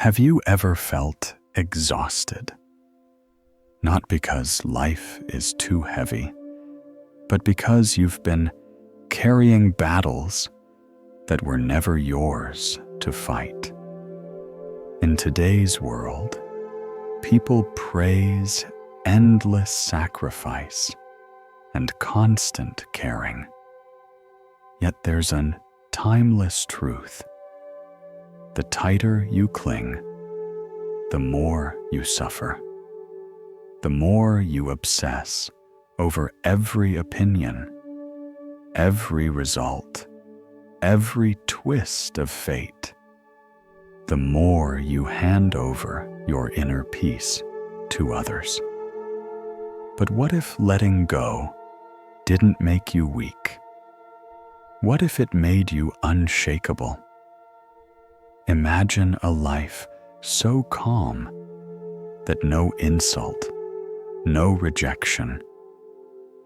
Have you ever felt exhausted? Not because life is too heavy, but because you've been carrying battles that were never yours to fight. In today's world, people praise endless sacrifice and constant caring. Yet there's an timeless truth. The tighter you cling, the more you suffer. The more you obsess over every opinion, every result, every twist of fate, the more you hand over your inner peace to others. But what if letting go didn't make you weak? What if it made you unshakable? Imagine a life so calm that no insult, no rejection,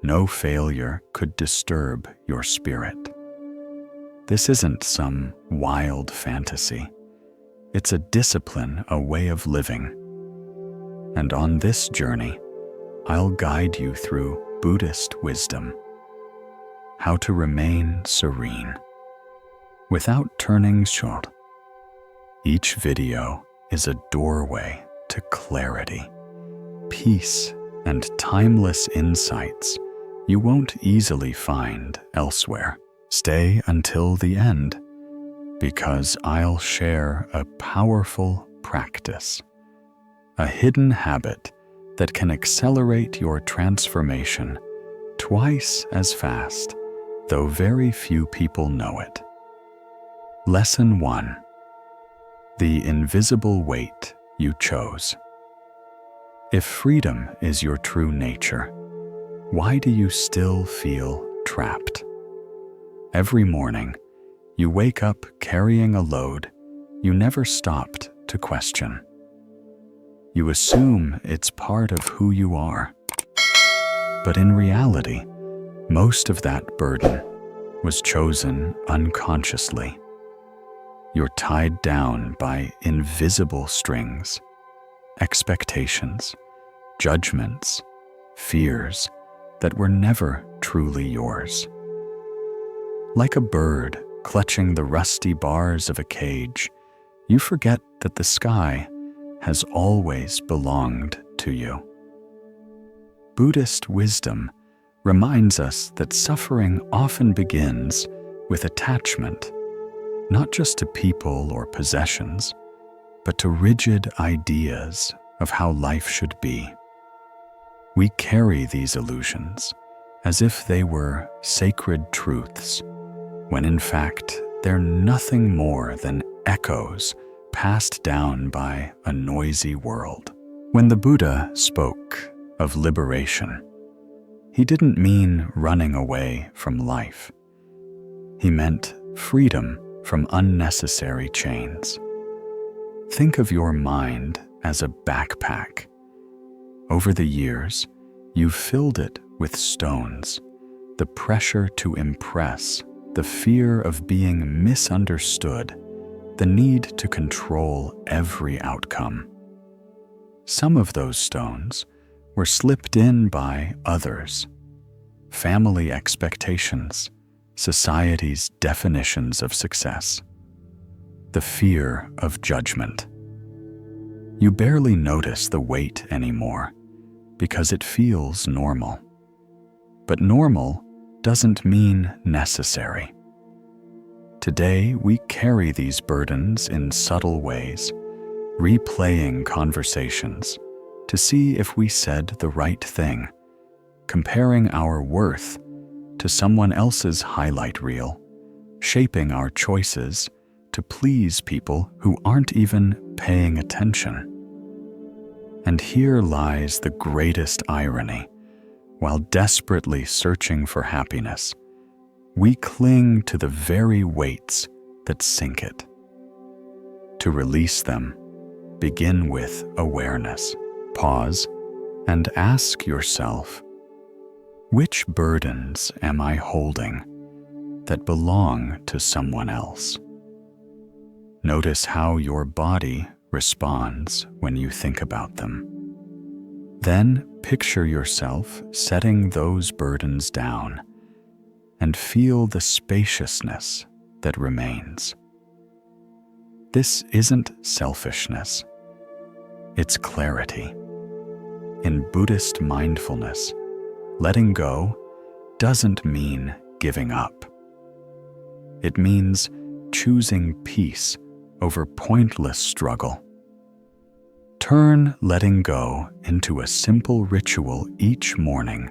no failure could disturb your spirit. This isn't some wild fantasy. It's a discipline, a way of living. And on this journey, I'll guide you through Buddhist wisdom, how to remain serene without turning short. Each video is a doorway to clarity, peace, and timeless insights you won't easily find elsewhere. Stay until the end, because I'll share a powerful practice, a hidden habit that can accelerate your transformation twice as fast, though very few people know it. Lesson 1. The invisible weight you chose. If freedom is your true nature, why do you still feel trapped? Every morning, you wake up carrying a load you never stopped to question. You assume it's part of who you are. But in reality, most of that burden was chosen unconsciously. You're tied down by invisible strings, expectations, judgments, fears that were never truly yours. Like a bird clutching the rusty bars of a cage, you forget that the sky has always belonged to you. Buddhist wisdom reminds us that suffering often begins with attachment, not just to people or possessions, but to rigid ideas of how life should be. We carry these illusions as if they were sacred truths, when in fact they're nothing more than echoes passed down by a noisy world. When the Buddha spoke of liberation, he didn't mean running away from life. He meant freedom from unnecessary chains. Think of your mind as a backpack. Over the years, you've filled it with stones, the pressure to impress, the fear of being misunderstood, the need to control every outcome. Some of those stones were slipped in by others, family expectations, society's definitions of success, the fear of judgment. You barely notice the weight anymore because it feels normal. But normal doesn't mean necessary. Today, we carry these burdens in subtle ways, replaying conversations to see if we said the right thing, comparing our worth to someone else's highlight reel, shaping our choices to please people who aren't even paying attention. And here lies the greatest irony. While desperately searching for happiness, we cling to the very weights that sink it. To release them, begin with awareness. Pause and ask yourself, which burdens am I holding that belong to someone else? Notice how your body responds when you think about them. Then picture yourself setting those burdens down and feel the spaciousness that remains. This isn't selfishness, it's clarity. In Buddhist mindfulness, letting go doesn't mean giving up. It means choosing peace over pointless struggle. Turn letting go into a simple ritual each morning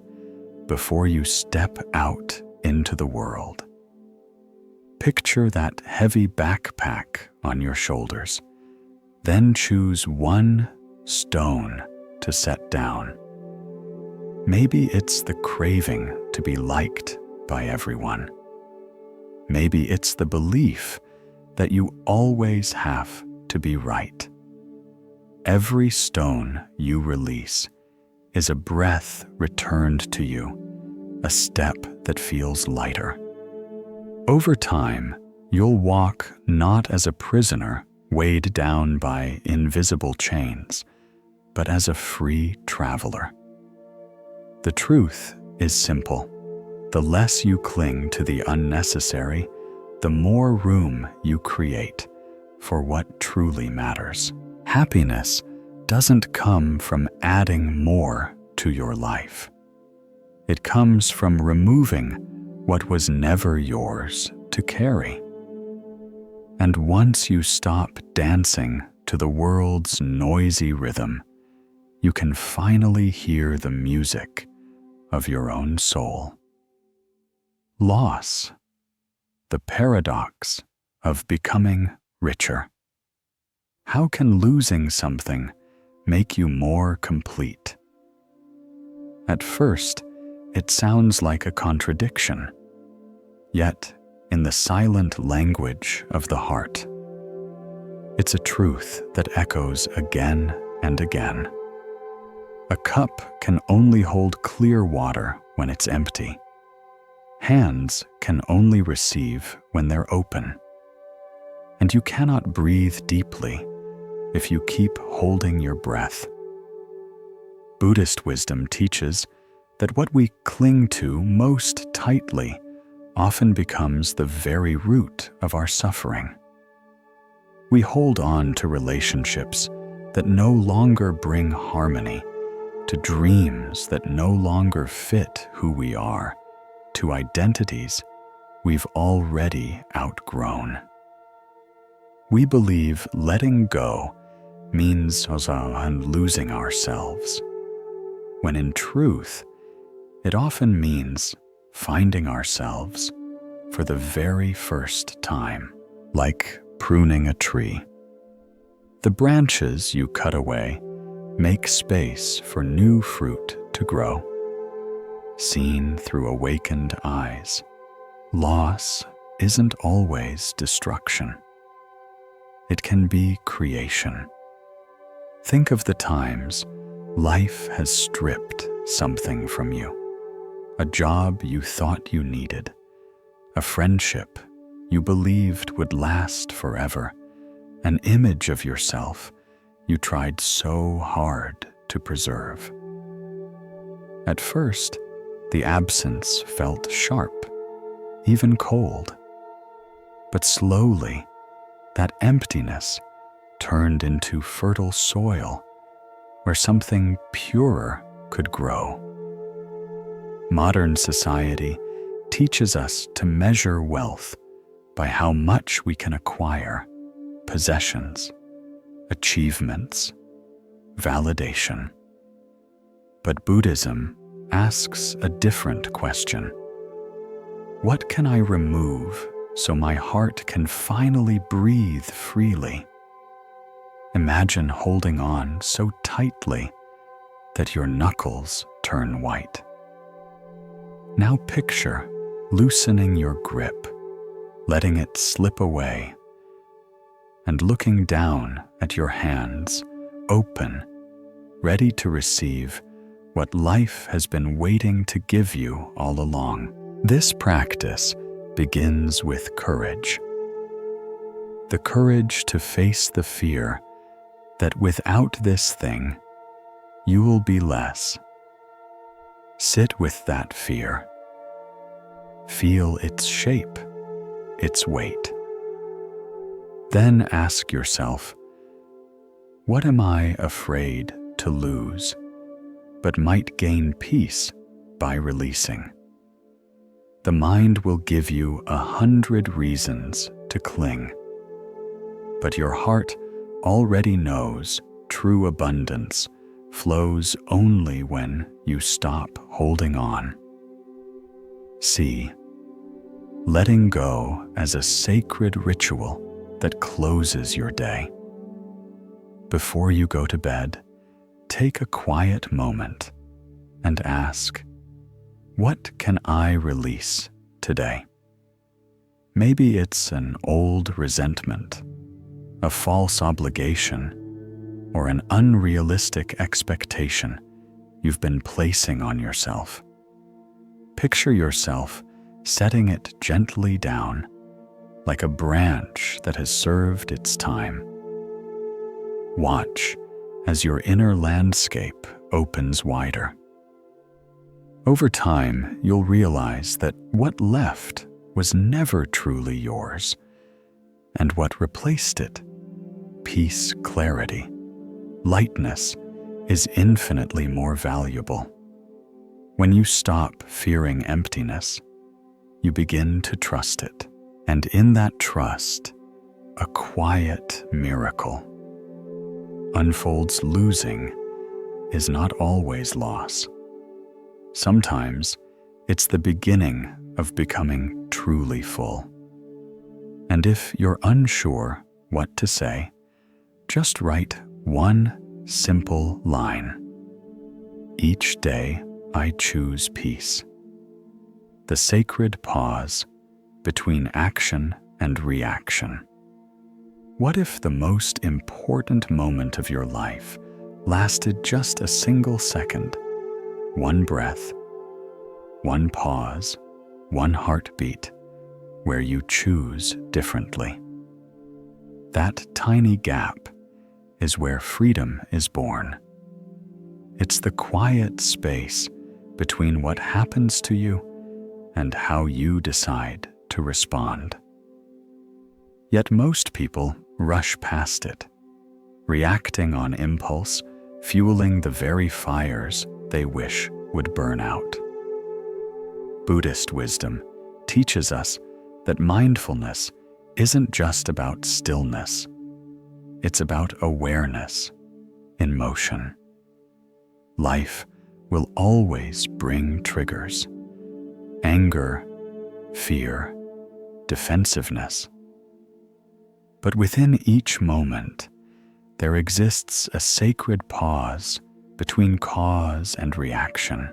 before you step out into the world. Picture that heavy backpack on your shoulders. Then choose one stone to set down. Maybe it's the craving to be liked by everyone. Maybe it's the belief that you always have to be right. Every stone you release is a breath returned to you, a step that feels lighter. Over time, you'll walk not as a prisoner weighed down by invisible chains, but as a free traveler. The truth is simple. The less you cling to the unnecessary, the more room you create for what truly matters. Happiness doesn't come from adding more to your life. It comes from removing what was never yours to carry. And once you stop dancing to the world's noisy rhythm, you can finally hear the music of your own soul. Loss, the paradox of becoming richer. How can losing something make you more complete? At first, it sounds like a contradiction. Yet, in the silent language of the heart, it's a truth that echoes again and again. A cup can only hold clear water when it's empty. Hands can only receive when they're open. And you cannot breathe deeply if you keep holding your breath. Buddhist wisdom teaches that what we cling to most tightly often becomes the very root of our suffering. We hold on to relationships that no longer bring harmony, to dreams that no longer fit who we are, to identities we've already outgrown. We believe letting go means losing ourselves, when in truth, it often means finding ourselves for the very first time, like pruning a tree. The branches you cut away make space for new fruit to grow. Seen through awakened eyes, loss isn't always destruction. It can be creation. Think of the times life has stripped something from you. A job you thought you needed, a friendship you believed would last forever, an image of yourself you tried so hard to preserve. At first, the absence felt sharp, even cold. But slowly, that emptiness turned into fertile soil where something purer could grow. Modern society teaches us to measure wealth by how much we can acquire, possessions, achievements, validation. But Buddhism asks a different question. What can I remove so my heart can finally breathe freely? Imagine holding on so tightly that your knuckles turn white. Now picture loosening your grip, letting it slip away, and looking down at your hands, open, ready to receive what life has been waiting to give you all along. This practice begins with courage. The courage to face the fear that without this thing, you will be less. Sit with that fear. Feel its shape, its weight. Then ask yourself, what am I afraid to lose, but might gain peace by releasing? The mind will give you 100 reasons to cling, but your heart already knows true abundance flows only when you stop holding on. See, letting go as a sacred ritual that closes your day. Before you go to bed, take a quiet moment and ask, what can I release today? Maybe it's an old resentment, a false obligation, or an unrealistic expectation you've been placing on yourself. Picture yourself setting it gently down, like a branch that has served its time. Watch as your inner landscape opens wider. Over time, you'll realize that what left was never truly yours, and what replaced it, peace, clarity, lightness, is infinitely more valuable. When you stop fearing emptiness, you begin to trust it, and in that trust, a quiet miracle unfolds. Losing is not always loss. Sometimes it's the beginning of becoming truly full. And if you're unsure what to say, just write one simple line. Each day I choose peace. The sacred pause between action and reaction. What if the most important moment of your life lasted just a single second? One breath, one pause, one heartbeat, where you choose differently. That tiny gap is where freedom is born. It's the quiet space between what happens to you and how you decide to respond. Yet most people rush past it, reacting on impulse, fueling the very fires they wish would burn out. Buddhist wisdom teaches us that mindfulness isn't just about stillness. It's about awareness in motion. Life will always bring triggers: anger, fear, defensiveness. But within each moment, there exists a sacred pause between cause and reaction.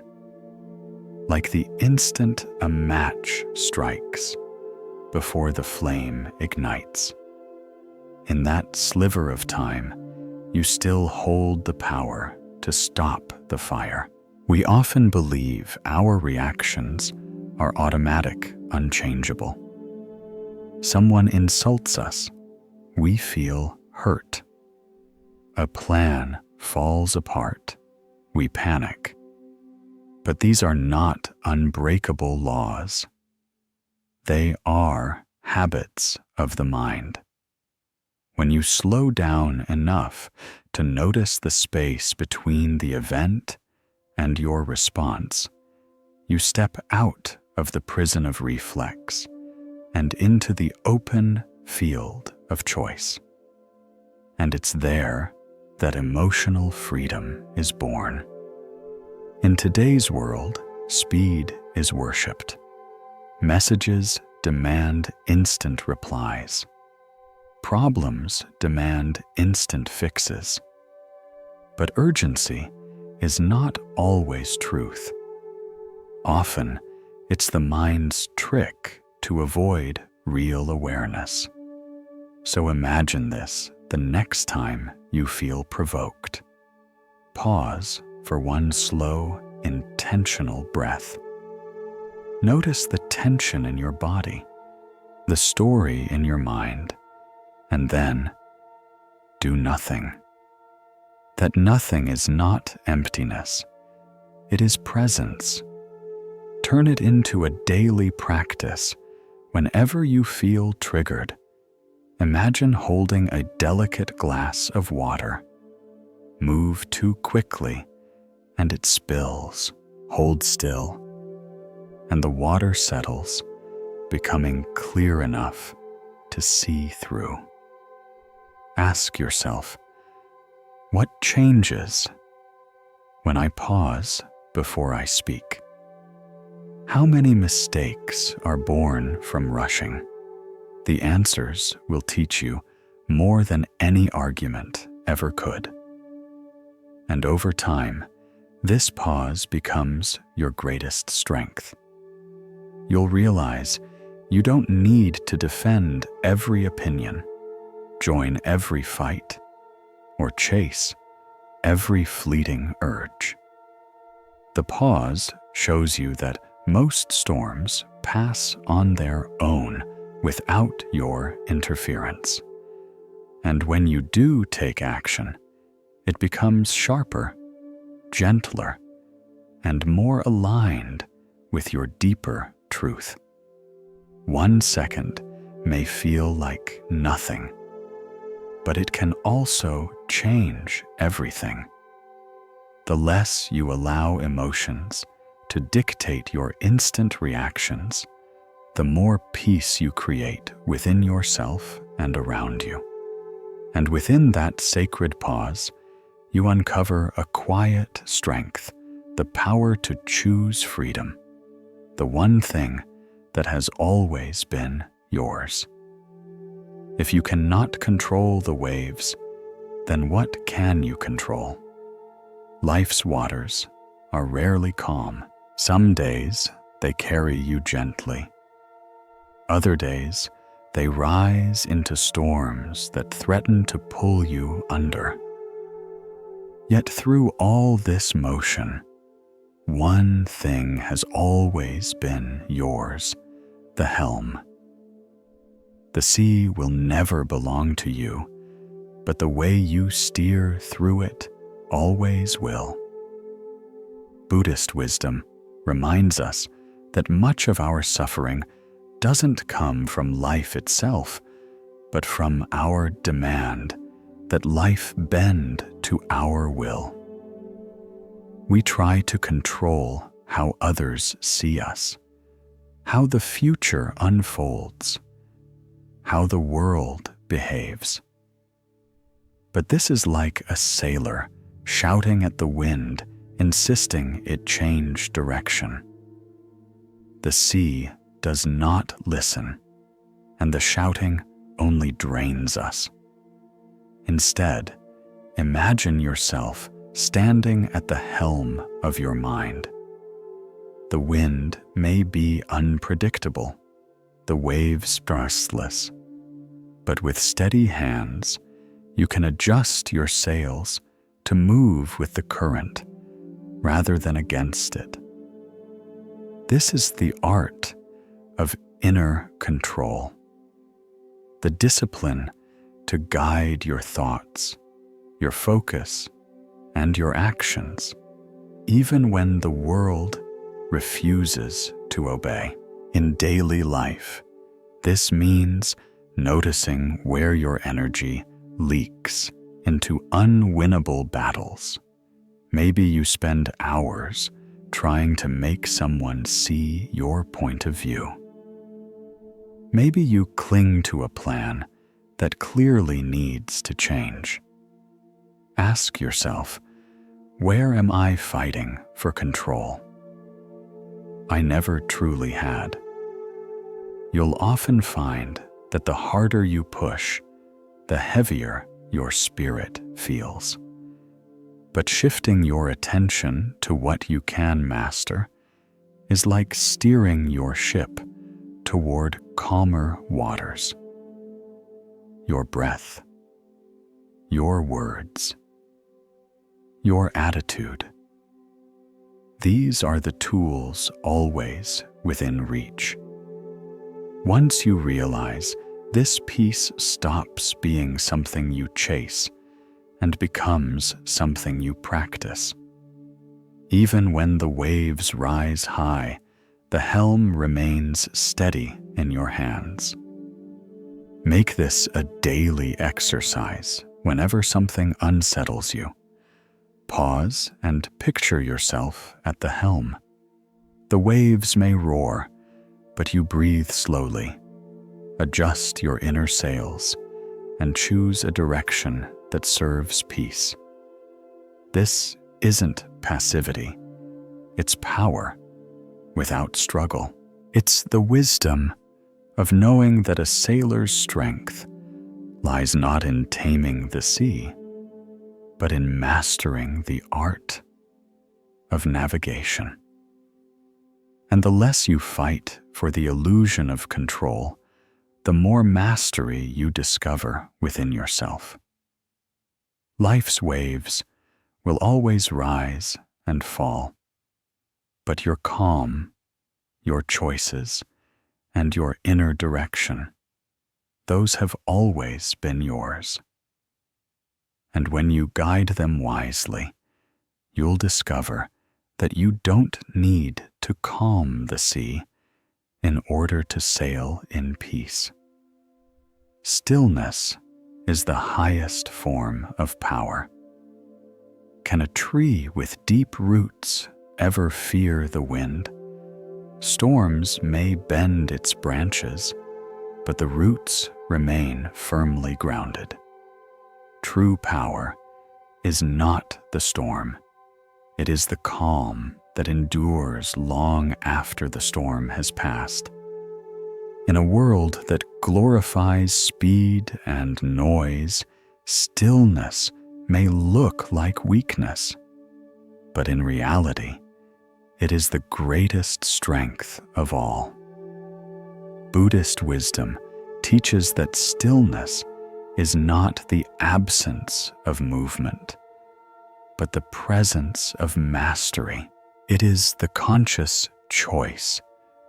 Like the instant a match strikes before the flame ignites. In that sliver of time, you still hold the power to stop the fire. We often believe our reactions are automatic, unchangeable. Someone insults us, we feel hurt. A plan falls apart, we panic. But these are not unbreakable laws. They are habits of the mind. When you slow down enough to notice the space between the event and your response, you step out of the prison of reflex and into the open field of choice. And it's there that emotional freedom is born. In today's world, speed is worshipped. Messages demand instant replies. Problems demand instant fixes. But urgency is not always truth. Often, it's the mind's trick to avoid real awareness. So imagine this the next time you feel provoked. Pause for one slow, intentional breath. Notice the tension in your body, the story in your mind, and then do nothing. that nothing is not emptiness. It is presence. Turn it into a daily practice. Whenever you feel triggered, imagine holding a delicate glass of water. Move too quickly, and it spills. Hold still, and the water settles, becoming clear enough to see through. Ask yourself, what changes when I pause before I speak? How many mistakes are born from rushing? The answers will teach you more than any argument ever could. And over time, this pause becomes your greatest strength. You'll realize you don't need to defend every opinion, join every fight, or chase every fleeting urge. The pause shows you that most storms pass on their own without your interference. And when you do take action, it becomes sharper, gentler, and more aligned with your deeper truth. 1 second may feel like nothing, but it can also change everything. The less you allow emotions to dictate your instant reactions, the more peace you create within yourself and around you. And within that sacred pause, you uncover a quiet strength, the power to choose freedom, the one thing that has always been yours. If you cannot control the waves, then what can you control? Life's waters are rarely calm. Some days they carry you gently. Other days they rise into storms that threaten to pull you under. Yet through all this motion, one thing has always been yours: the helm. The sea will never belong to you, but the way you steer through it always will. Buddhist wisdom reminds us that much of our suffering doesn't come from life itself, but from our demand that life bend to our will. We try to control how others see us, how the future unfolds, how the world behaves. But this is like a sailor shouting at the wind, insisting it change direction. The sea does not listen, and the shouting only drains us. Instead, imagine yourself standing at the helm of your mind. The wind may be unpredictable, the waves restless, but with steady hands, you can adjust your sails to move with the current rather than against it. This is the art of inner control, the discipline to guide your thoughts, your focus, and your actions, even when the world refuses to obey. In daily life, this means noticing where your energy leaks into unwinnable battles. Maybe you spend hours trying to make someone see your point of view. Maybe you cling to a plan that clearly needs to change. Ask yourself, where am I fighting for control? I never truly had. You'll often find that the harder you push, the heavier your spirit feels. But shifting your attention to what you can master is like steering your ship toward calmer waters. Your breath, your words, your attitude. These are the tools always within reach. Once you realize this peace stops being something you chase and becomes something you practice. Even when the waves rise high, the helm remains steady in your hands. Make this a daily exercise whenever something unsettles you. Pause and picture yourself at the helm. The waves may roar, but you breathe slowly. Adjust your inner sails and choose a direction that serves peace. This isn't passivity, it's power without struggle. It's the wisdom of knowing that a sailor's strength lies not in taming the sea, but in mastering the art of navigation. And the less you fight for the illusion of control, the more mastery you discover within yourself. Life's waves will always rise and fall, but your calm, your choices, and your inner direction, those have always been yours. And when you guide them wisely, you'll discover that you don't need to calm the sea in order to sail in peace. Stillness is the highest form of power. Can a tree with deep roots ever fear the wind? Storms may bend its branches, but the roots remain firmly grounded. True power is not the storm. It is the calm that endures long after the storm has passed. In a world that glorifies speed and noise, stillness may look like weakness, but in reality, it is the greatest strength of all. Buddhist wisdom teaches that stillness is not the absence of movement, but the presence of mastery. It is the conscious choice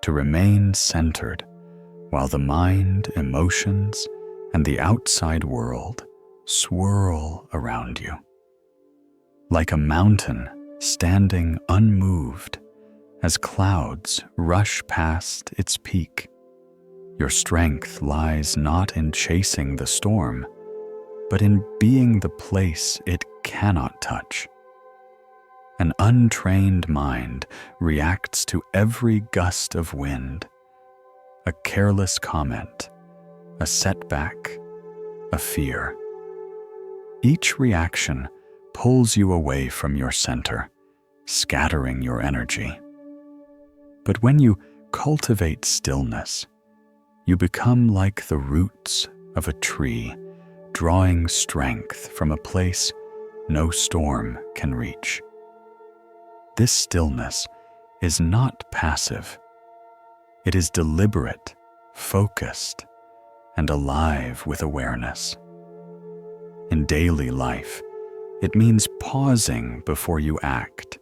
to remain centered while the mind, emotions, and the outside world swirl around you. Like a mountain standing unmoved as clouds rush past its peak, your strength lies not in chasing the storm, but in being the place it cannot touch. An untrained mind reacts to every gust of wind, a careless comment, a setback, a fear. Each reaction pulls you away from your center, scattering your energy. But when you cultivate stillness, you become like the roots of a tree, drawing strength from a place no storm can reach. This stillness is not passive. It is deliberate, focused, and alive with awareness. In daily life, it means pausing before you act,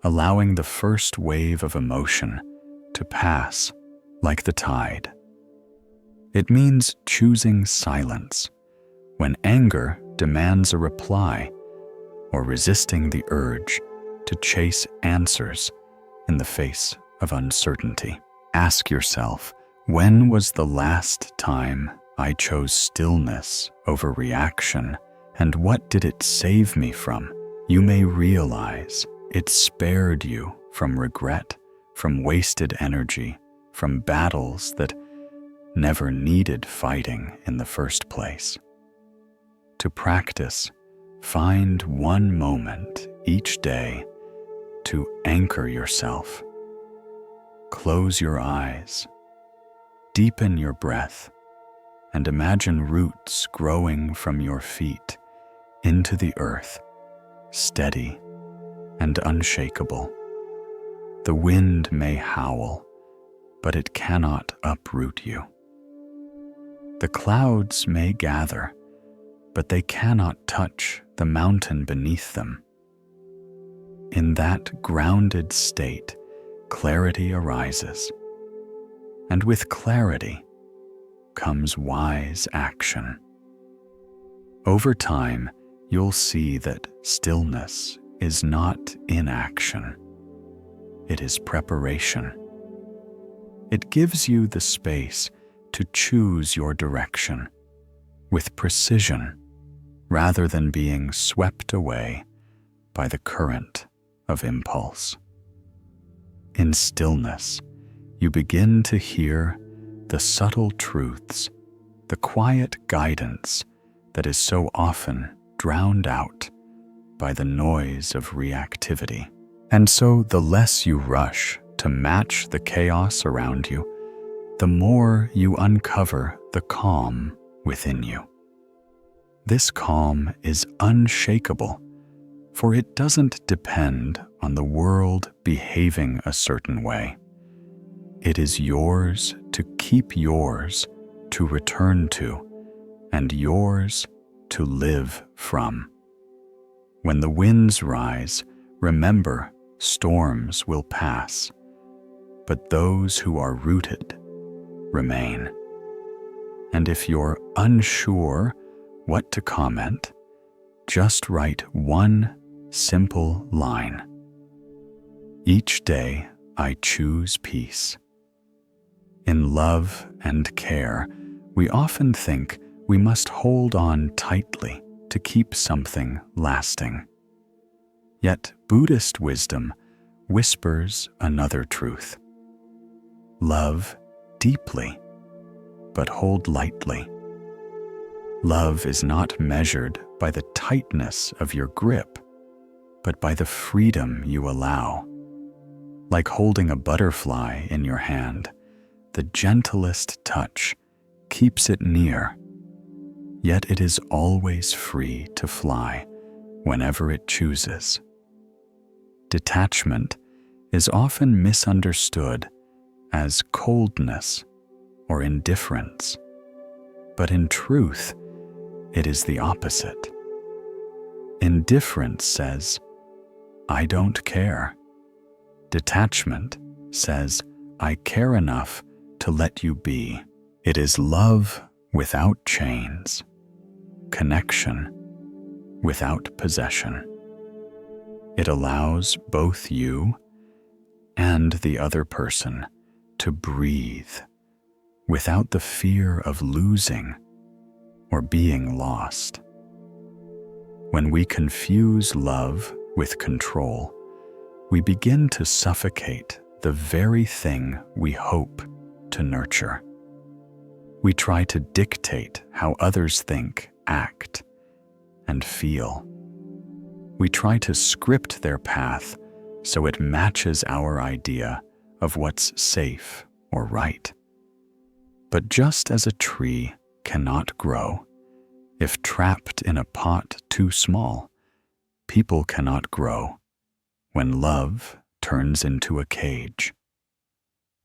allowing the first wave of emotion to pass like the tide. It means choosing silence when anger demands a reply, or resisting the urge to chase answers in the face of uncertainty. Ask yourself, when was the last time I chose stillness over reaction, and what did it save me from? You may realize it spared you from regret, from wasted energy, from battles that never needed fighting in the first place. To practice, find one moment each day to anchor yourself. Close your eyes, deepen your breath, and imagine roots growing from your feet into the earth, steady and unshakable. The wind may howl, but it cannot uproot you. The clouds may gather, but they cannot touch the mountain beneath them. In that grounded state, clarity arises, and with clarity comes wise action. Over time, you'll see that stillness is not inaction. It is preparation. It gives you the space to choose your direction with precision rather than being swept away by the current of impulse. In stillness, you begin to hear the subtle truths, the quiet guidance that is so often drowned out by the noise of reactivity. And so the less you rush to match the chaos around you, the more you uncover the calm within you. This calm is unshakable, for it doesn't depend on the world behaving a certain way. It is yours to keep, yours to return to, and yours to live from. When the winds rise, remember, storms will pass, but those who are rooted remain. And if you're unsure what to comment, just write one simple line. Each day I choose peace. In love and care, we often think we must hold on tightly to keep something lasting. Yet Buddhist wisdom whispers another truth. Love deeply, but hold lightly. Love is not measured by the tightness of your grip, but by the freedom you allow. Like holding a butterfly in your hand, the gentlest touch keeps it near, yet it is always free to fly whenever it chooses. Detachment is often misunderstood as coldness or indifference, but in truth, it is the opposite. Indifference says, I don't care. Detachment says, I care enough to let you be. It is love without chains, connection without possession. It allows both you and the other person to breathe without the fear of losing or being lost. When we confuse love with control, we begin to suffocate the very thing we hope to nurture. We try to dictate how others think, act, and feel. We try to script their path so it matches our idea of what's safe or right. But just as a tree cannot grow if trapped in a pot too small, people cannot grow when love turns into a cage.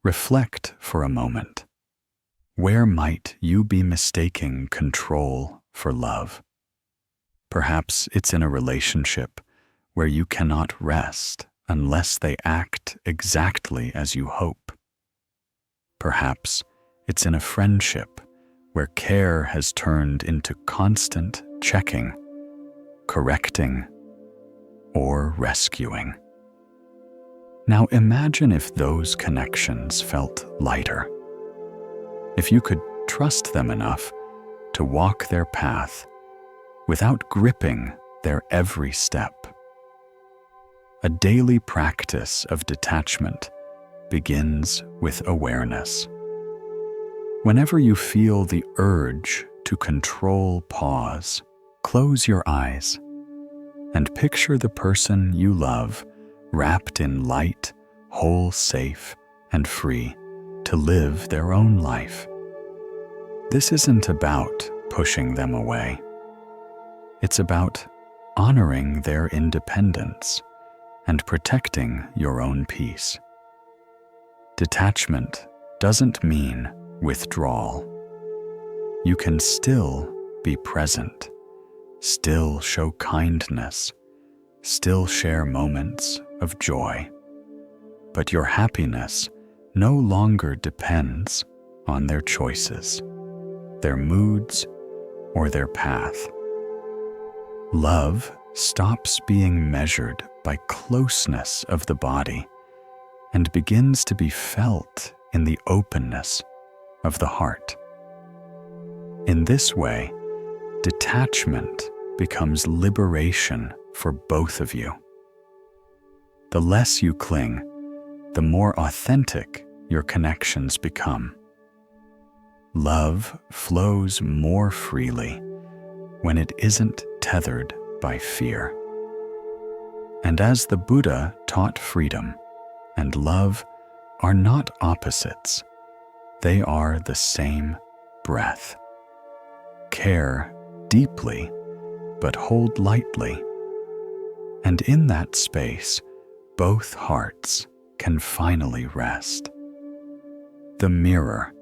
Reflect for a moment. Where might you be mistaking control for love? Perhaps it's in a relationship where you cannot rest unless they act exactly as you hope. Perhaps it's in a friendship where care has turned into constant checking, correcting, or rescuing. Now imagine if those connections felt lighter. If you could trust them enough to walk their path without gripping their every step. A daily practice of detachment begins with awareness. Whenever you feel the urge to control, pause, close your eyes, and picture the person you love wrapped in light, whole, safe, and free to live their own life. This isn't about pushing them away. It's about honoring their independence and protecting your own peace. Detachment doesn't mean withdrawal. You can still be present, still show kindness, still share moments of joy. But your happiness no longer depends on their choices, their moods, or their path. Love stops being measured by closeness of the body and begins to be felt in the openness of the heart. In this way, detachment becomes liberation for both of you. The less you cling, the more authentic your connections become. Love flows more freely when it isn't tethered by fear. And as the Buddha taught, freedom and love are not opposites. They are the same breath. Care deeply, but hold lightly. And in that space, both hearts can finally rest. The mirror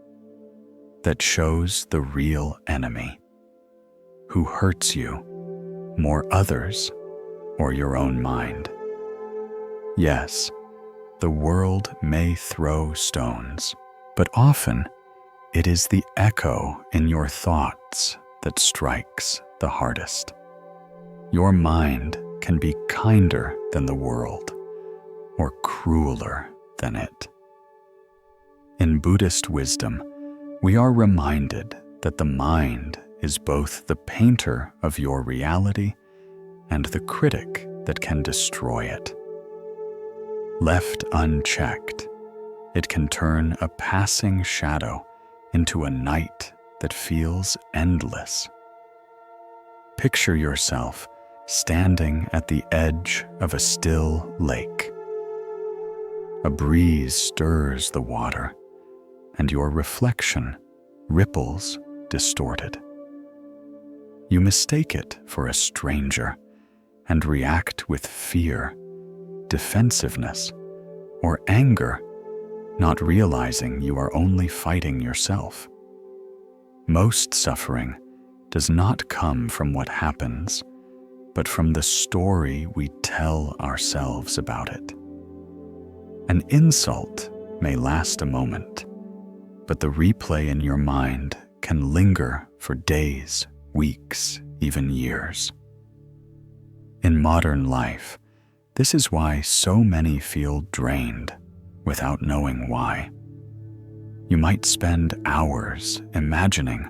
that shows the real enemy, who hurts you, more others, or your own mind. Yes, the world may throw stones, but often it is the echo in your thoughts that strikes the hardest. Your mind can be kinder than the world, or crueler than it. In Buddhist wisdom, we are reminded that the mind is both the painter of your reality and the critic that can destroy it. Left unchecked, it can turn a passing shadow into a night that feels endless. Picture yourself standing at the edge of a still lake. A breeze stirs the water, and your reflection ripples distorted. You mistake it for a stranger and react with fear, defensiveness, or anger, not realizing you are only fighting yourself. Most suffering does not come from what happens, but from the story we tell ourselves about it. An insult may last a moment, but the replay in your mind can linger for days, weeks, even years. In modern life, this is why so many feel drained without knowing why. You might spend hours imagining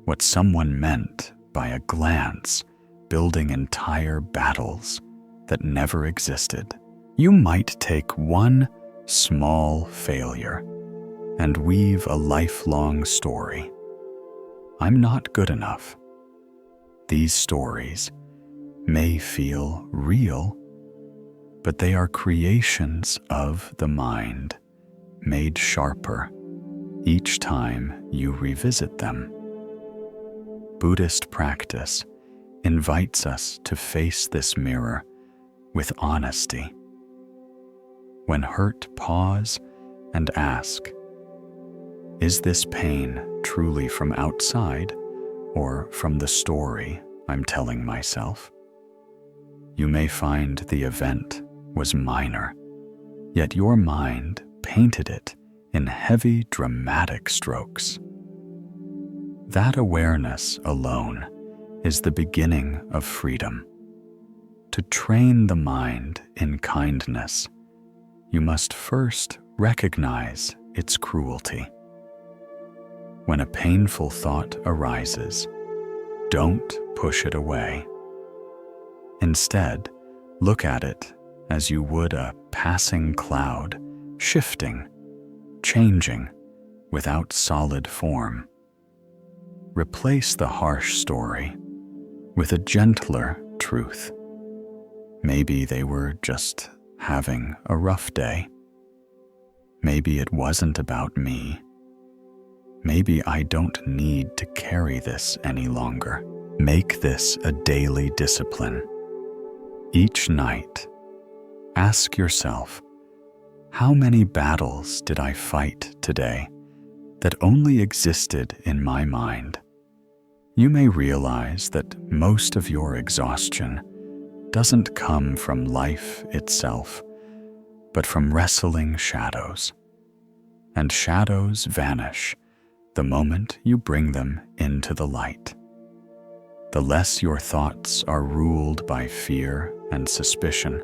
what someone meant by a glance, building entire battles that never existed. You might take one small failure and weave a lifelong story. I'm not good enough. These stories may feel real, but they are creations of the mind, made sharper each time you revisit them. Buddhist practice invites us to face this mirror with honesty. When hurt, pause and ask, is this pain truly from outside or from the story I'm telling myself? You may find the event was minor, yet your mind painted it in heavy, dramatic strokes. That awareness alone is the beginning of freedom. To train the mind in kindness, you must first recognize its cruelty. When a painful thought arises, don't push it away. Instead, look at it as you would a passing cloud, shifting, changing, without solid form. Replace the harsh story with a gentler truth. Maybe they were just having a rough day. Maybe it wasn't about me. Maybe I don't need to carry this any longer. Make this a daily discipline. Each night, ask yourself, how many battles did I fight today that only existed in my mind? You may realize that most of your exhaustion doesn't come from life itself, but from wrestling shadows. And shadows vanish the moment you bring them into the light. The less your thoughts are ruled by fear and suspicion,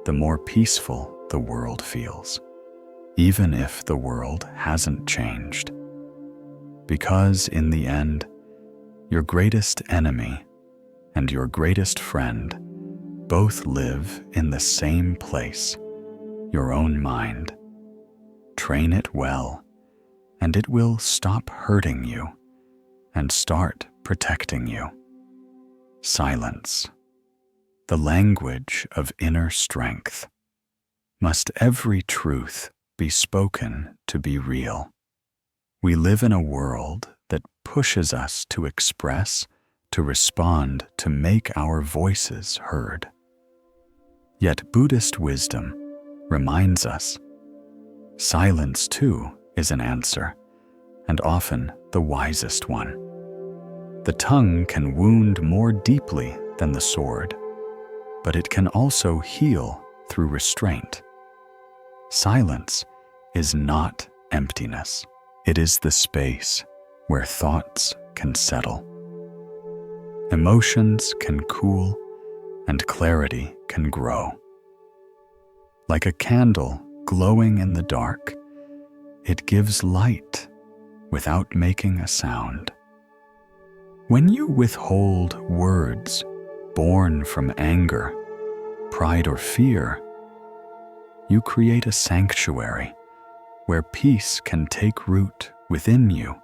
the more peaceful the world feels, even if the world hasn't changed. Because in the end, your greatest enemy and your greatest friend both live in the same place, your own mind. Train it well, and it will stop hurting you and start protecting you. Silence, the language of inner strength. Must every truth be spoken to be real? We live in a world that pushes us to express, to respond, to make our voices heard. Yet Buddhist wisdom reminds us, silence too is an answer, and often the wisest one. The tongue can wound more deeply than the sword, but it can also heal through restraint. Silence is not emptiness. It is the space where thoughts can settle. Emotions can cool, and clarity can grow. Like a candle glowing in the dark, it gives light without making a sound. When you withhold words born from anger, pride, or fear, you create a sanctuary where peace can take root within you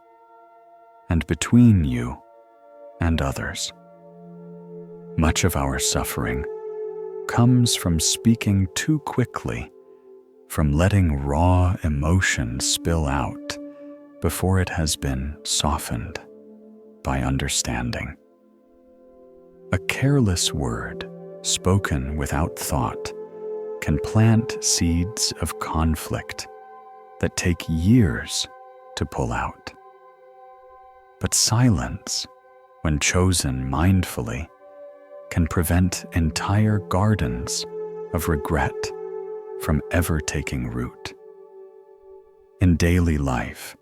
and between you and others. Much of our suffering comes from speaking too quickly, from letting raw emotion spill out before it has been softened by understanding. A careless word, spoken without thought, can plant seeds of conflict that take years to pull out. But silence, when chosen mindfully, can prevent entire gardens of regret from ever taking root. In daily life,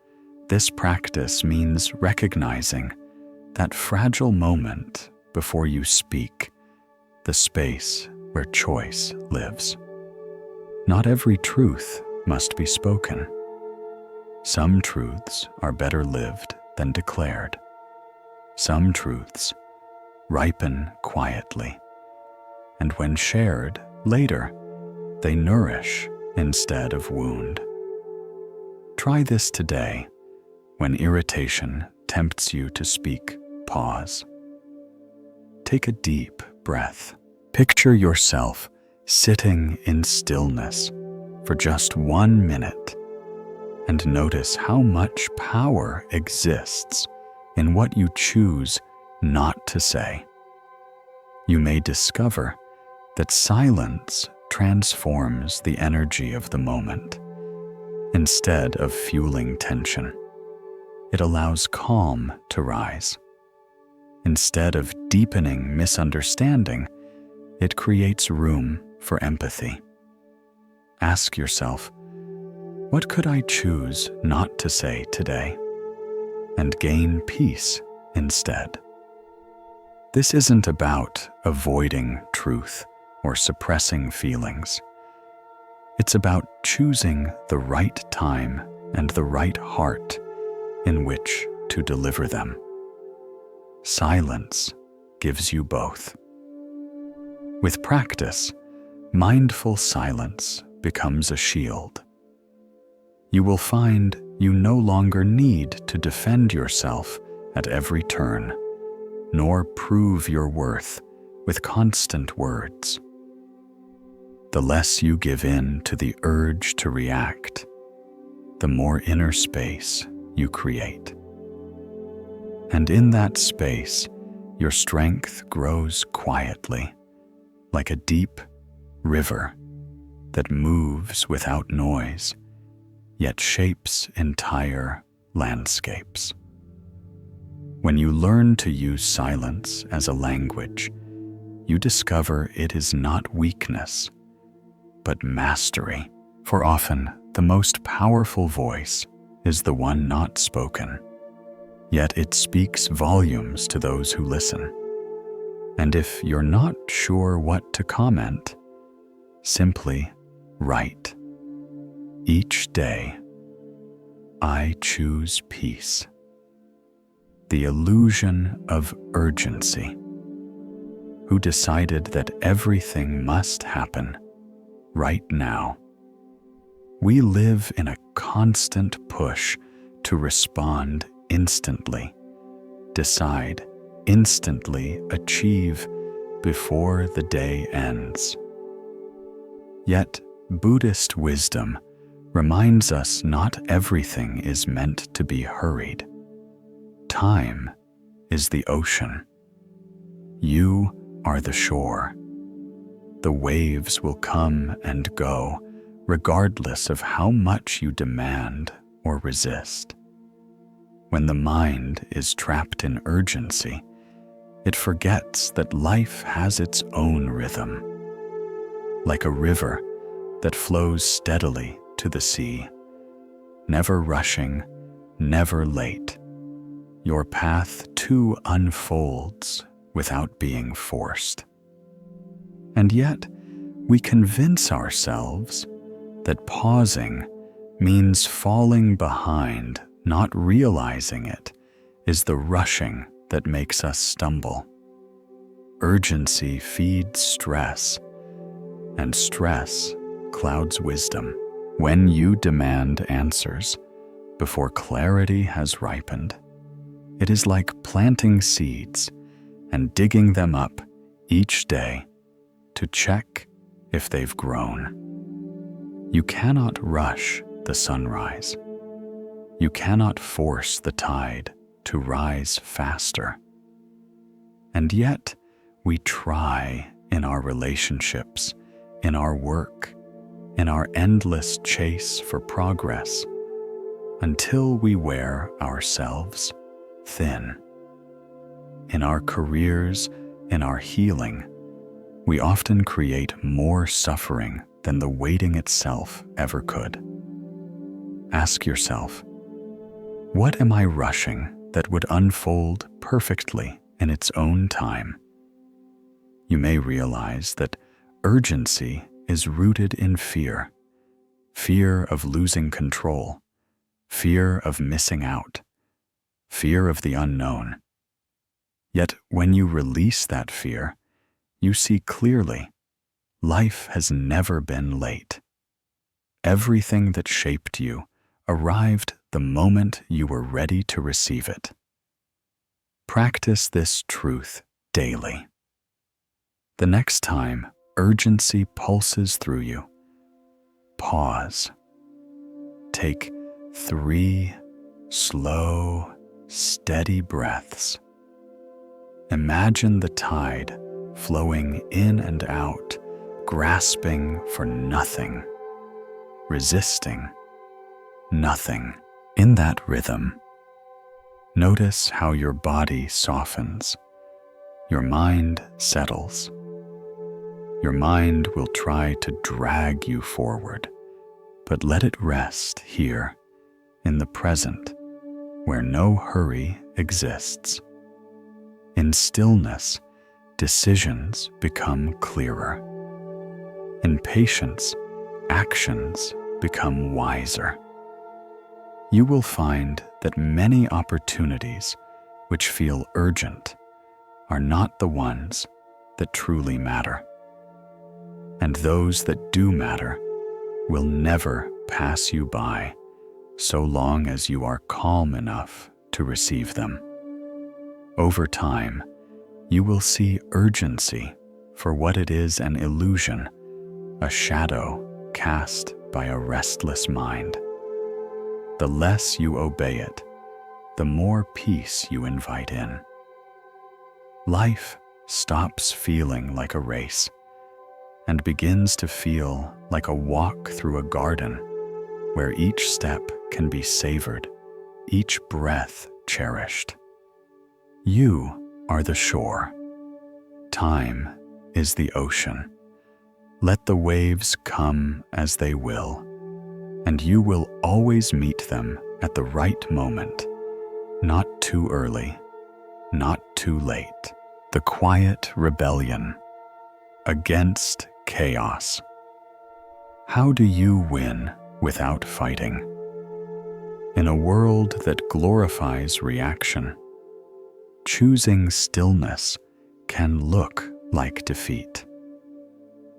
this practice means recognizing that fragile moment before you speak, the space where choice lives. Not every truth must be spoken. Some truths are better lived than declared. Some truths ripen quietly, and when shared later, they nourish instead of wound. Try this today. When irritation tempts you to speak, pause. Take a deep breath. Picture yourself sitting in stillness for just 1 minute and notice how much power exists in what you choose not to say. You may discover that silence transforms the energy of the moment. Instead of fueling tension, it allows calm to rise. Instead of deepening misunderstanding, it creates room for empathy. Ask yourself, what could I choose not to say today? And gain peace instead. This isn't about avoiding truth or suppressing feelings. It's about choosing the right time and the right heart in which to deliver them. Silence gives you both. With practice, mindful silence becomes a shield. You will find you no longer need to defend yourself at every turn, nor prove your worth with constant words. The less you give in to the urge to react, the more inner space you create. And in that space, your strength grows quietly, like a deep river that moves without noise, yet shapes entire landscapes. When you learn to use silence as a language, you discover it is not weakness, but mastery. For often, the most powerful voice is the one not spoken. yet it speaks volumes to those who listen. And if you're not sure what to comment, simply write. Each day, I choose peace. The illusion of urgency. Who decided that everything must happen right now? We live in a constant push to respond instantly, decide instantly, achieve before the day ends. Yet, Buddhist wisdom reminds us not everything is meant to be hurried. Time is the ocean. You are the shore. The waves will come and go, regardless of how much you demand or resist. When the mind is trapped in urgency, it forgets that life has its own rhythm. Like a river that flows steadily to the sea, never rushing, never late, your path too unfolds without being forced. And yet, we convince ourselves that pausing means falling behind, not realizing it is the rushing that makes us stumble. Urgency feeds stress, and stress clouds wisdom. When you demand answers before clarity has ripened, it is like planting seeds and digging them up each day to check if they've grown. You cannot rush the sunrise. You cannot force the tide to rise faster. And yet, we try in our relationships, in our work, in our endless chase for progress, until we wear ourselves thin. In our careers, in our healing, we often create more suffering than the waiting itself ever could. Ask yourself, what am I rushing that would unfold perfectly in its own time? You may realize that urgency is rooted in fear, fear of losing control, fear of missing out, fear of the unknown. Yet when you release that fear, you see clearly, life has never been late. Everything that shaped you arrived the moment you were ready to receive it. Practice this truth daily. The next time urgency pulses through you, pause. Take 3 slow, steady breaths. Imagine the tide flowing in and out, grasping for nothing, resisting nothing. In that rhythm, notice how your body softens, your mind settles. Your mind will try to drag you forward, but let it rest here in the present, where no hurry exists. In stillness, decisions become clearer. In patience, actions become wiser. You will find that many opportunities which feel urgent are not the ones that truly matter. And those that do matter will never pass you by so long as you are calm enough to receive them. Over time, you will see urgency for what it is, an illusion, a shadow cast by a restless mind. The less you obey it, the more peace you invite in. Life stops feeling like a race and begins to feel like a walk through a garden where each step can be savored, each breath cherished. You are the shore. Time is the ocean. Let the waves come as they will, and you will always meet them at the right moment, Not too early, not too late. The quiet rebellion against chaos. How do you win without fighting? In a world that glorifies reaction, choosing stillness can look like defeat.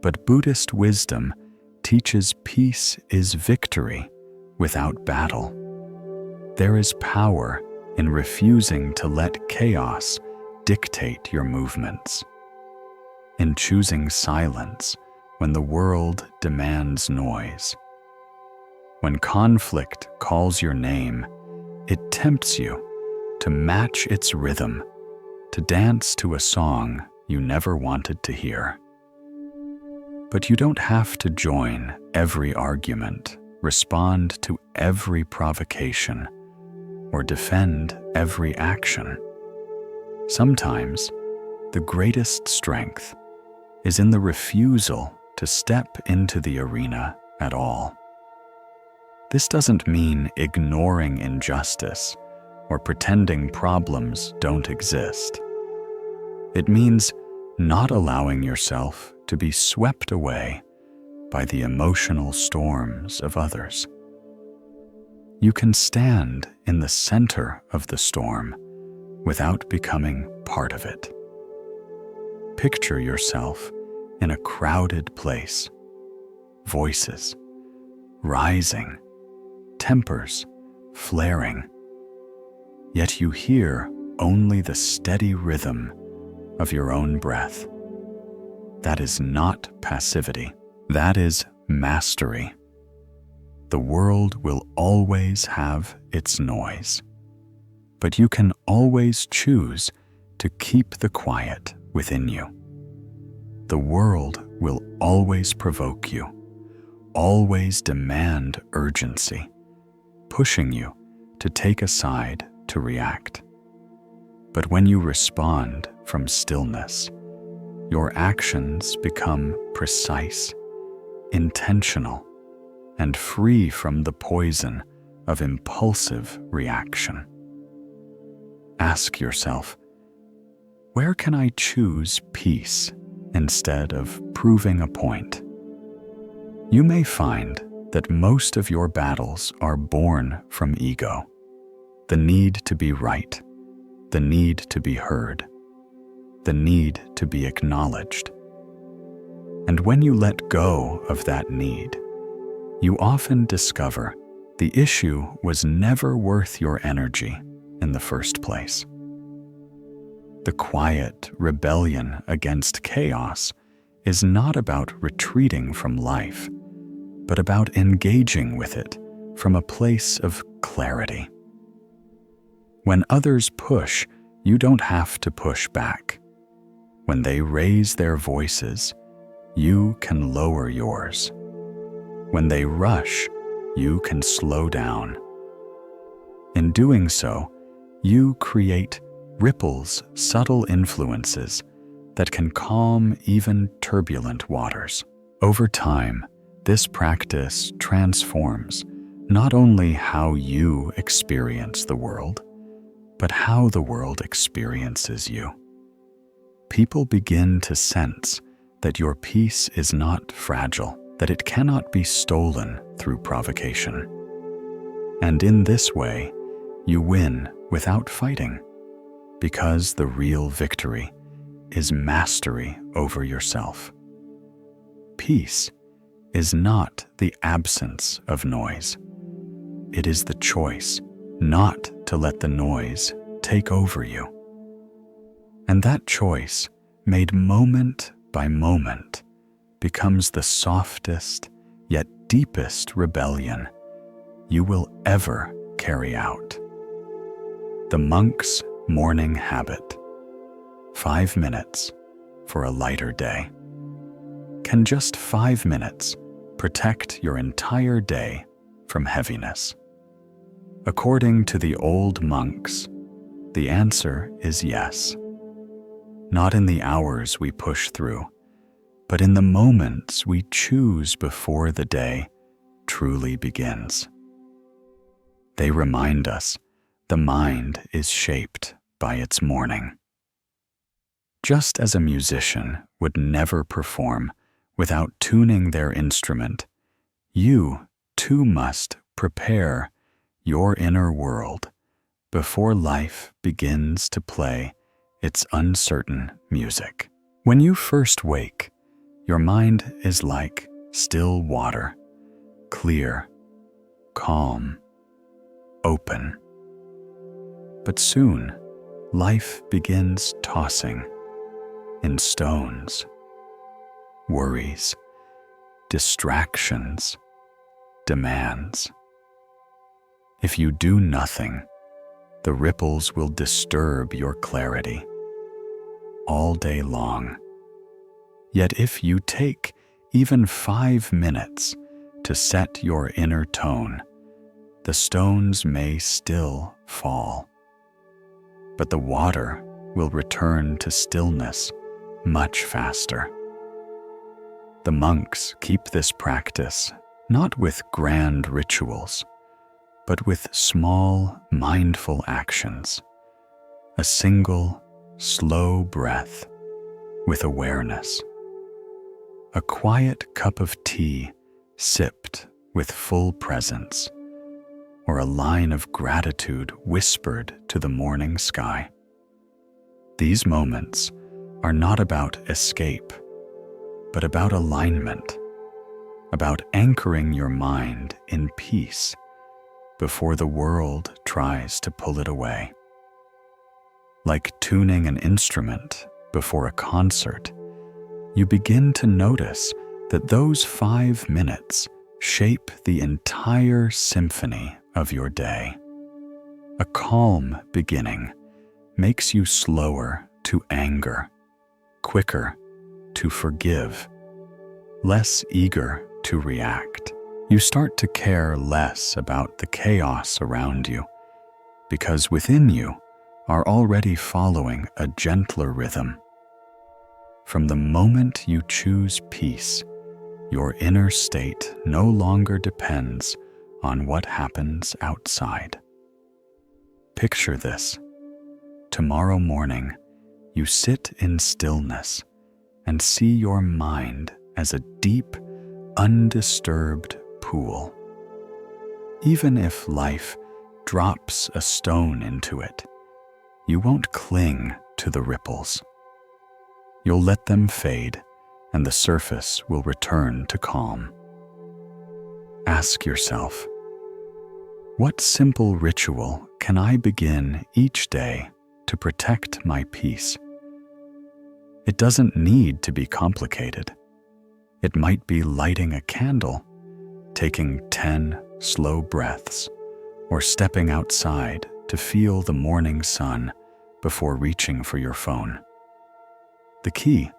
But Buddhist wisdom teaches peace is victory without battle. There is power in refusing to let chaos dictate your movements, in choosing silence when the world demands noise. When conflict calls your name, it tempts you to match its rhythm, to dance to a song you never wanted to hear. But you don't have to join every argument, respond to every provocation, or defend every action. Sometimes, the greatest strength is in the refusal to step into the arena at all. This doesn't mean ignoring injustice or pretending problems don't exist. It means not allowing yourself to be swept away by the emotional storms of others. You can stand in the center of the storm without becoming part of it. Picture yourself in a crowded place, voices rising, tempers flaring, yet you hear only the steady rhythm of your own breath. That is not passivity. That is mastery. The world will always have its noise, but you can always choose to keep the quiet within you. The world will always provoke you, always demand urgency, pushing you to take a side to react. But when you respond from stillness, your actions become precise, intentional, and free from the poison of impulsive reaction. Ask yourself, where can I choose peace instead of proving a point? You may find that most of your battles are born from ego, the need to be right, the need to be heard, the need to be acknowledged. And when you let go of that need, you often discover the issue was never worth your energy in the first place. The quiet rebellion against chaos is not about retreating from life, but about engaging with it from a place of clarity. When others push, you don't have to push back. When they raise their voices, you can lower yours. When they rush, you can slow down. In doing so, you create ripples, subtle influences that can calm even turbulent waters. Over time, this practice transforms not only how you experience the world, but how the world experiences you. People begin to sense that your peace is not fragile, that it cannot be stolen through provocation. And in this way, you win without fighting, because the real victory is mastery over yourself. Peace is not the absence of noise. It is the choice not to let the noise take over you. And that choice, made moment by moment, becomes the softest yet deepest rebellion you will ever carry out. The monk's morning habit, 5 minutes for a lighter day. Can just 5 minutes protect your entire day from heaviness? According to the old monks, the answer is yes. Not in the hours we push through, but in the moments we choose before the day truly begins. They remind us The mind is shaped by its morning. Just as a musician would never perform without tuning their instrument, you too must prepare your inner world before life begins to play its uncertain music. When you first wake, your mind is like still water, clear, calm, open. But soon, life begins tossing in stones, worries, distractions, demands. If you do nothing, the ripples will disturb your clarity all day long. Yet if you take even 5 minutes to set your inner tone, the stones may still fall, but the water will return to stillness much faster. The monks keep this practice not with grand rituals, but with small, mindful actions. A single, slow breath with awareness. A quiet cup of tea sipped with full presence, or a line of gratitude whispered to the morning sky. These moments are not about escape, but about alignment, about anchoring your mind in peace before the world tries to pull it away. Like tuning an instrument before a concert, you begin to notice that those 5 minutes shape the entire symphony of your day. A calm beginning makes you slower to anger, quicker to forgive, less eager to react. You start to care less about the chaos around you, because within you are already following a gentler rhythm. From the moment you choose peace, your inner state no longer depends on what happens outside. Picture this. Tomorrow morning, you sit in stillness and see your mind as a deep, undisturbed pool. Even if life drops a stone into it, you won't cling to the ripples. You'll let them fade, and the surface will return to calm. Ask yourself, what simple ritual can I begin each day to protect my peace? It doesn't need to be complicated. It might be lighting a candle, taking 10 slow breaths, or stepping outside to feel the morning sun before reaching for your phone. The key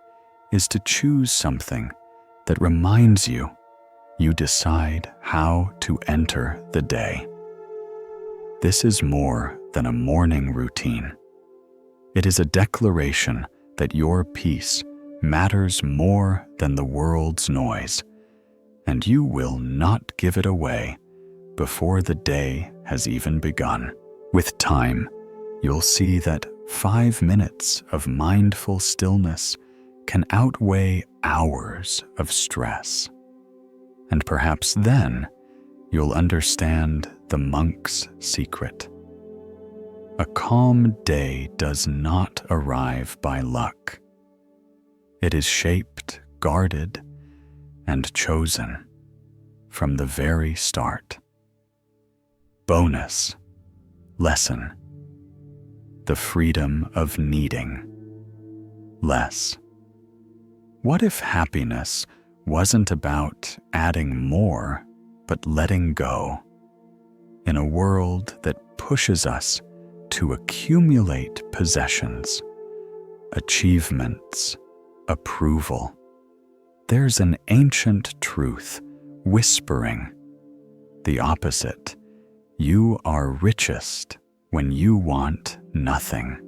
is to choose something that reminds you decide how to enter the day. This is more than a morning routine. It is a declaration that your peace matters more than the world's noise, and you will not give it away before the day has even begun. With time, you'll see that 5 minutes of mindful stillness can outweigh hours of stress. And perhaps then you'll understand the monk's secret. A calm day does not arrive by luck. It is shaped, guarded, and chosen from the very start. Bonus lesson: the freedom of needing less. What if happiness wasn't about adding more, but letting go? In a world that pushes us to accumulate possessions, achievements, approval, there's an ancient truth whispering the opposite. You are richest when you want nothing.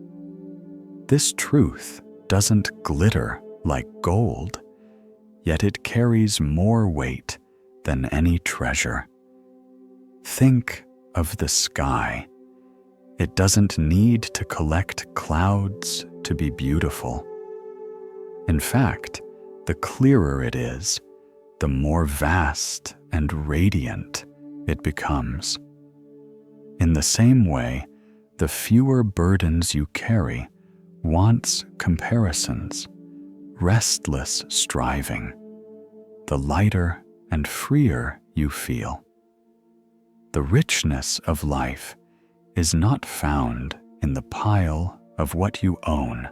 This truth doesn't glitter like gold, yet it carries more weight than any treasure. Think of the sky. It doesn't need to collect clouds to be beautiful. In fact, the clearer it is, the more vast and radiant it becomes. In the same way, the fewer burdens you carry, wants comparisons, restless striving, the lighter and freer you feel. The richness of life is not found in the pile of what you own,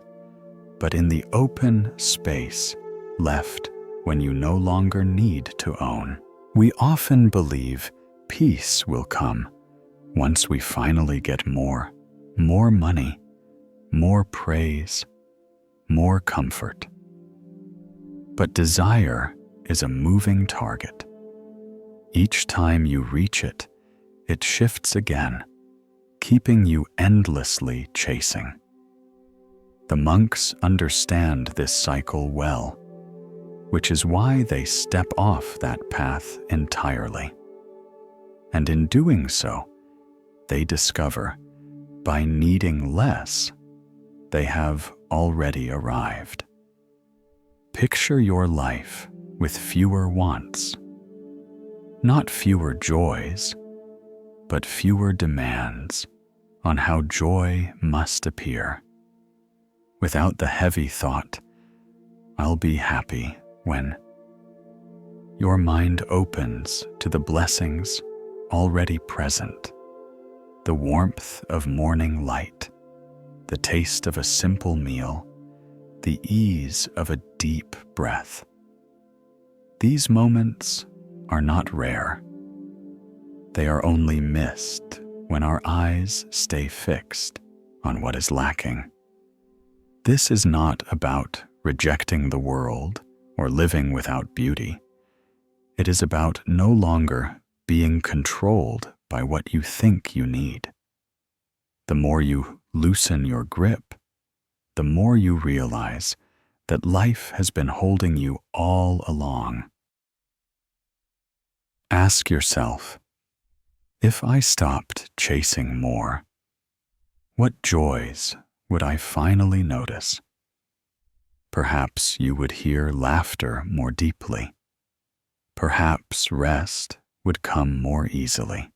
but in the open space left when you no longer need to own. We often believe peace will come once we finally get more money, more praise, more comfort. But desire is a moving target. Each time you reach it, it shifts again, keeping you endlessly chasing. The monks understand this cycle well, which is why they step off that path entirely. And in doing so, they discover, by needing less, they have already arrived. Picture your life with fewer wants, not fewer joys, but fewer demands on how joy must appear. Without the heavy thought, I'll be happy when. Your mind opens to the blessings already present, the warmth of morning light, the taste of a simple meal, the ease of a deep breath. These moments are not rare. They are only missed when our eyes stay fixed on what is lacking. This is not about rejecting the world or living without beauty. It is about no longer being controlled by what you think you need. The more you loosen your grip, the more you realize that life has been holding you all along. Ask yourself, if I stopped chasing more, what joys would I finally notice? Perhaps you would hear laughter more deeply. Perhaps rest would come more easily.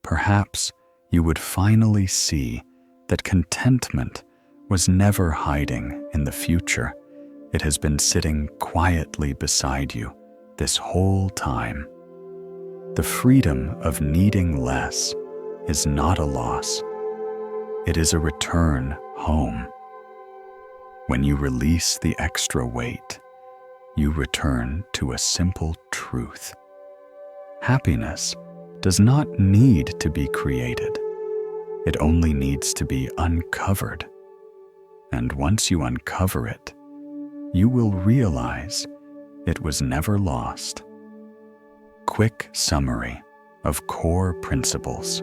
Perhaps you would finally see that contentment was never hiding in the future. It has been sitting quietly beside you this whole time. The freedom of needing less is not a loss. It is a return home. When you release the extra weight, you return to a simple truth. Happiness does not need to be created. It only needs to be uncovered. And once you uncover it, you will realize it was never lost. Quick summary of core principles.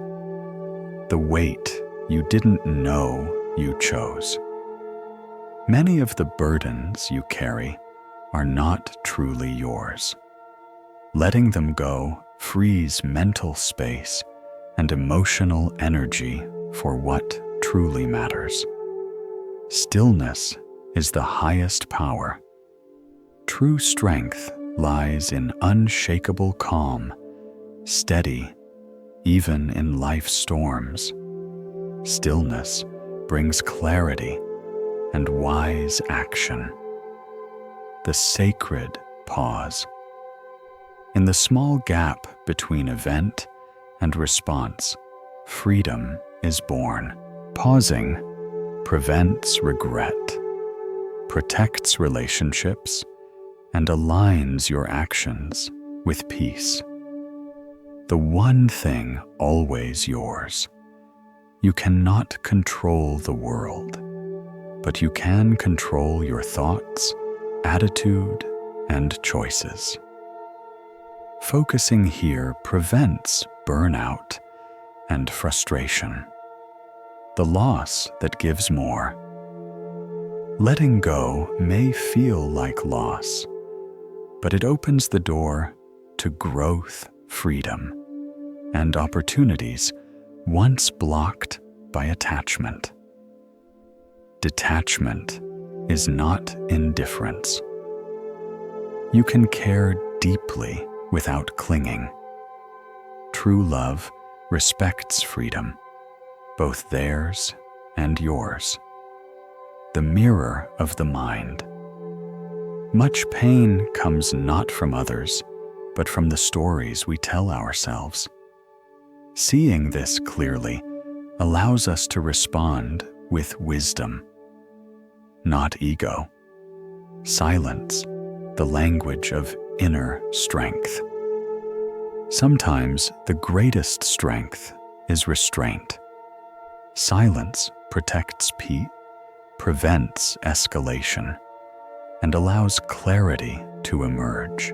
The weight you didn't know you chose. Many of the burdens you carry are not truly yours. Letting them go frees mental space and emotional energy for what truly matters. Stillness is the highest power. True strength lies in unshakable calm, steady, even in life's storms. Stillness brings clarity and wise action. The sacred pause. In the small gap between event and response, freedom is born. Pausing prevents regret, protects relationships, and aligns your actions with peace. The one thing always yours. You cannot control the world, but you can control your thoughts, attitude, and choices. Focusing here prevents burnout and frustration, the loss that gives more. Letting go may feel like loss, but it opens the door to growth, freedom, and opportunities once blocked by attachment. Detachment is not indifference. You can care deeply without clinging. True love respects freedom, both theirs and yours. The mirror of the mind. Much pain comes not from others, but from the stories we tell ourselves. Seeing this clearly allows us to respond with wisdom, not ego. Silence, the language of inner strength. Sometimes the greatest strength is restraint. Silence protects peace, prevents escalation, and allows clarity to emerge.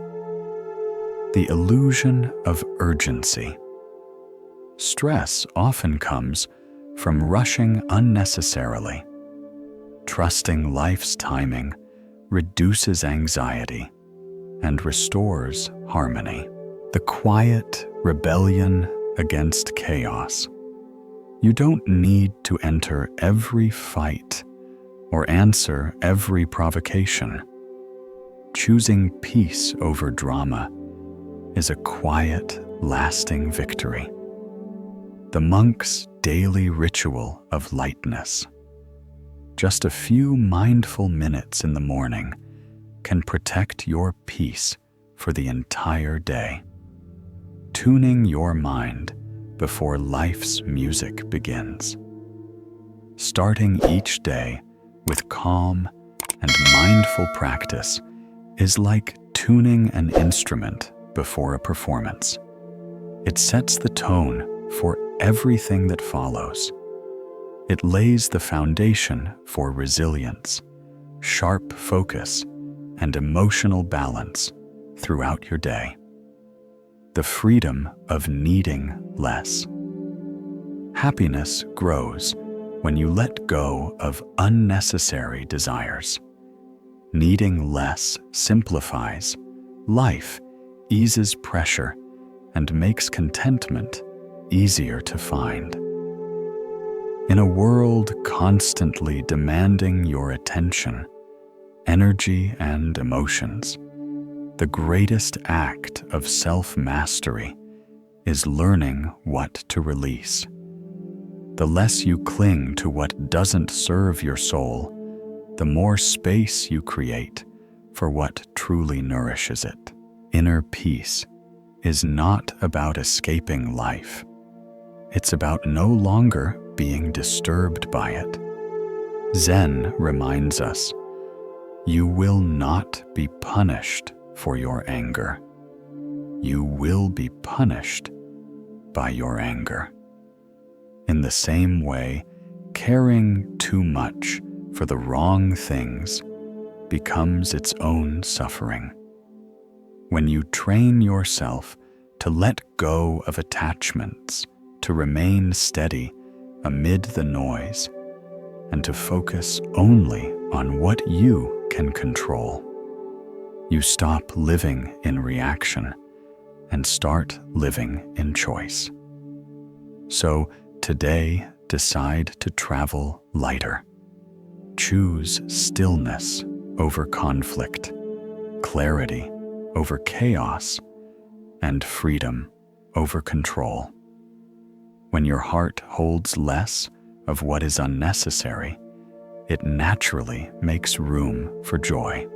The illusion of urgency. Stress often comes from rushing unnecessarily. Trusting life's timing reduces anxiety and restores harmony. The quiet rebellion against chaos. You don't need to enter every fight or answer every provocation. Choosing peace over drama is a quiet, lasting victory. The monk's daily ritual of lightness. Just a few mindful minutes in the morning can protect your peace for the entire day. Tuning your mind before life's music begins. Starting each day with calm and mindful practice is like tuning an instrument before a performance. It sets the tone for everything that follows. It lays the foundation for resilience, sharp focus, and emotional balance throughout your day. The freedom of needing less. Happiness grows when you let go of unnecessary desires. Needing less simplifies life, eases pressure, and makes contentment easier to find. In a world constantly demanding your attention, energy, and emotions, the greatest act of self-mastery is learning what to release. The less you cling to what doesn't serve your soul, the more space you create for what truly nourishes it. Inner peace is not about escaping life. It's about no longer being disturbed by it. Zen reminds us, you will not be punished for your anger. You will be punished by your anger. In the same way, caring too much for the wrong things becomes its own suffering. When you train yourself to let go of attachments, to remain steady amid the noise, and to focus only on what you can control, you stop living in reaction and start living in choice. So today, decide to travel lighter. Choose stillness over conflict, clarity over chaos, and freedom over control. When your heart holds less of what is unnecessary, it naturally makes room for joy.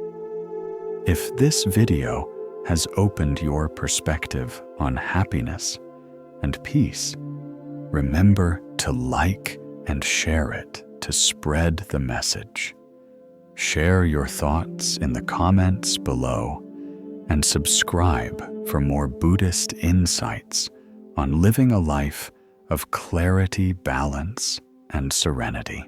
If this video has opened your perspective on happiness and peace, remember to like and share it to spread the message. Share your thoughts in the comments below and subscribe for more Buddhist insights on living a life of clarity, balance, and serenity.